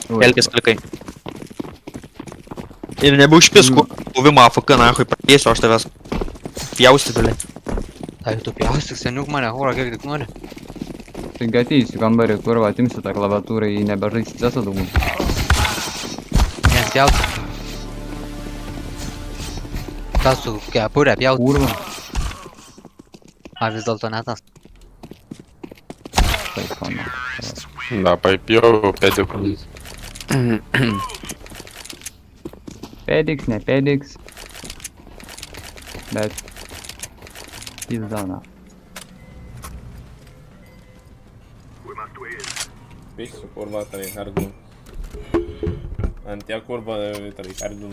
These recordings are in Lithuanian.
Kelkis klikai. Ir nebeužpisku buvimą AFK, nahui, pradėsiu aš tavęs pjausti, bile. Tai tu pjaustyk, seniuk mane, hura, kiek tik nori. Taigi ateisiu kambarį, kur atimsiu tą klaviatūrą, jį nebežaisi cesą daugų. Nes pjaustyk. Tas su kepurė pjaustyk. Kurva. Ar vis dėlto ne tas? Taip, mano. Да, попью педику. Pediks, ne pediks. Bet... Pizdana. Pissu kurva tali härdu. Antia kurva tali härdu.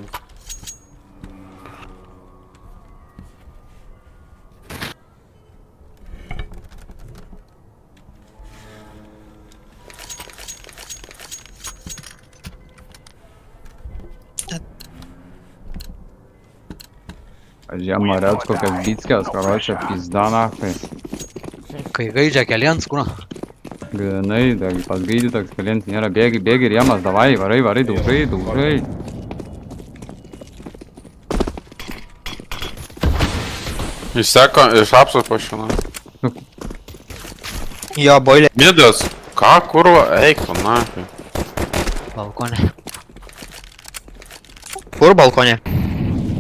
Žiemą reds kokias bitskės, karočią, pizda nahai. Kai gaidžia keliens, kuna? Grinai, pas gaidį toks keliens nėra, bėgi ir jiemas, davai, varai, daužai. Iš apsų pašina. Jo, boilė. Midas. Ką, kurva, eik tu, nahui. Balkonė. Kur balkonė?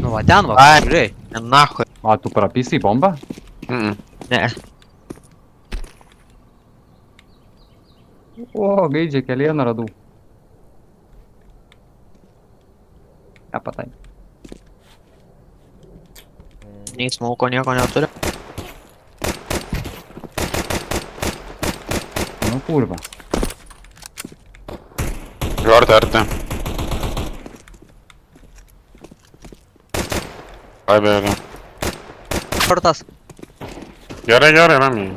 Nu va ten, va, Ai. žiūrėjai. Nahui. A, tu prapisai bombą? Ne. O, gaidžią kelieną radau. Nepatai. Nei smauko nieko neturi. Nu, kurva. Žiūrėti arti. Aibėlė. Šortas. Gerai, ramiai.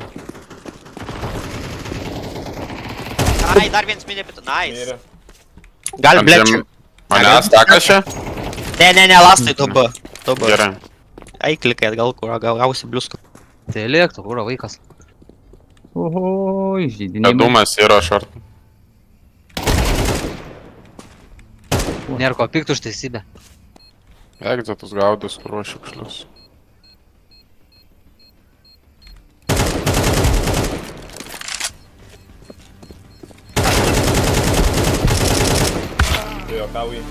Ai, dar vienas minė pitų, nice. Mira. Gal, blėčiu. Manęs teka čia? Ne, lastai tu B. Gerai. Ai, klikai atgal, kur gausi bliuską. Tai lėktų, hura, vaikas. Oho, žydiniai. Dūmas yra šartų. Nėra ko piktų už teisybę. Egzatus gaudus, kur šiukšlius. Tu juokauji.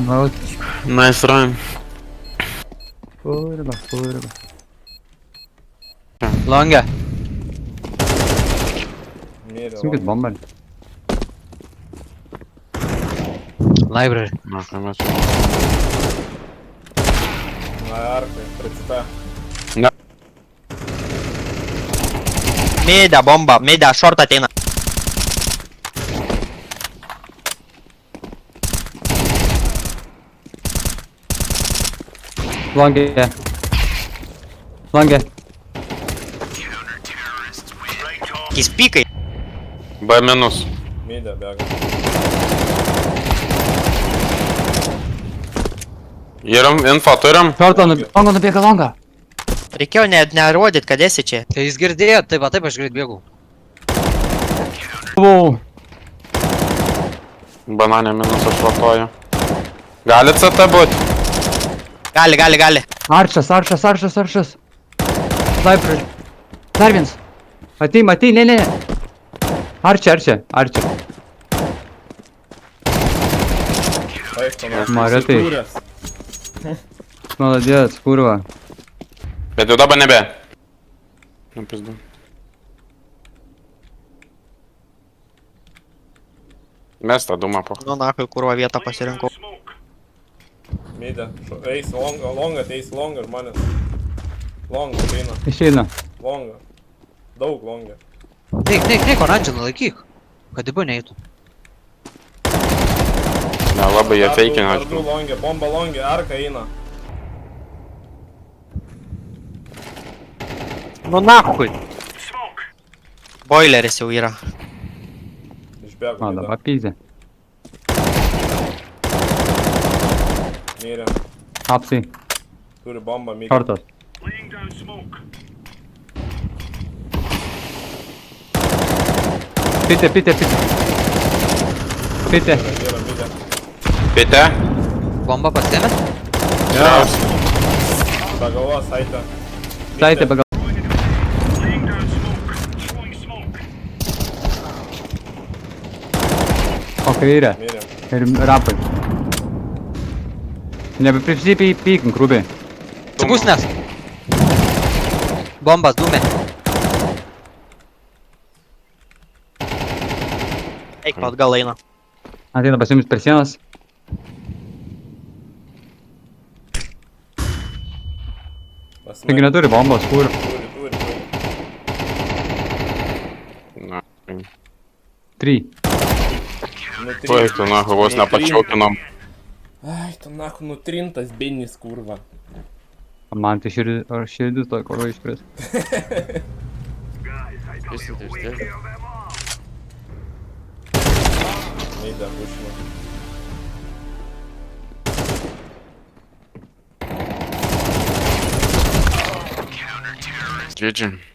Nu, Nice run. kurva. Longe. Mira. Simkit bombą. Library. Na, ką mes. Na arkai, precipe. Mida, bomba, mida, short ateina. Langė. Jis pykai. B minus. Mida bėga. Įram, info turim. Šortą nubėga langą. Reikėjo nerodyt, kad esi čia. Tai jis girdėjo, taip, va, taip aš greit bėgau. Buvau. Bananė minus aš vartoju. Gali CT būt? Gali. Aršas. Sniper. Dar vienas. Atei, ne. Arčia. Taip, panašu. Maretai. Įsikūręs. Молодец, kurva. Bet jau dabar nebe. Nu, pizdu. Mes tą dūmą po. Nu, nahui, kurva vietą pasirinkau. Mida. Eis longa, ateis longa ir manęs. Longa ateina. Išeina. Longa. Daug longa. Neik, oranžiną laikyk. Kad dibu neįtų. labai jie feikina, Dar aš du longė, bomba longė, arka eina. Nu nahui. Boileris jau yra. Išbėgo. O, dabar pizė. Mirė. Apsai. Turi bombą, mirė. Šortas. Pitė. Pitė. Mirė, mirė. Pite. Bomba pasėmė? Be galvos, saitė. Saitė pagal. O kairė. Mirė. Ir rapai. Nebeprisipykim krūbiai. Pusnes. Bombas dūmė. Eik atgal eina. Ateina pas jumis per sienas. Taigi neturi bombos, kur. Turi. Na. 3. Tuoj, tu nahu, vos nepačiaukinom. Ai, tu nahu nutrintas benis, kurva. Man tai širdis toj koro iškris. Mirė, pušino. GG.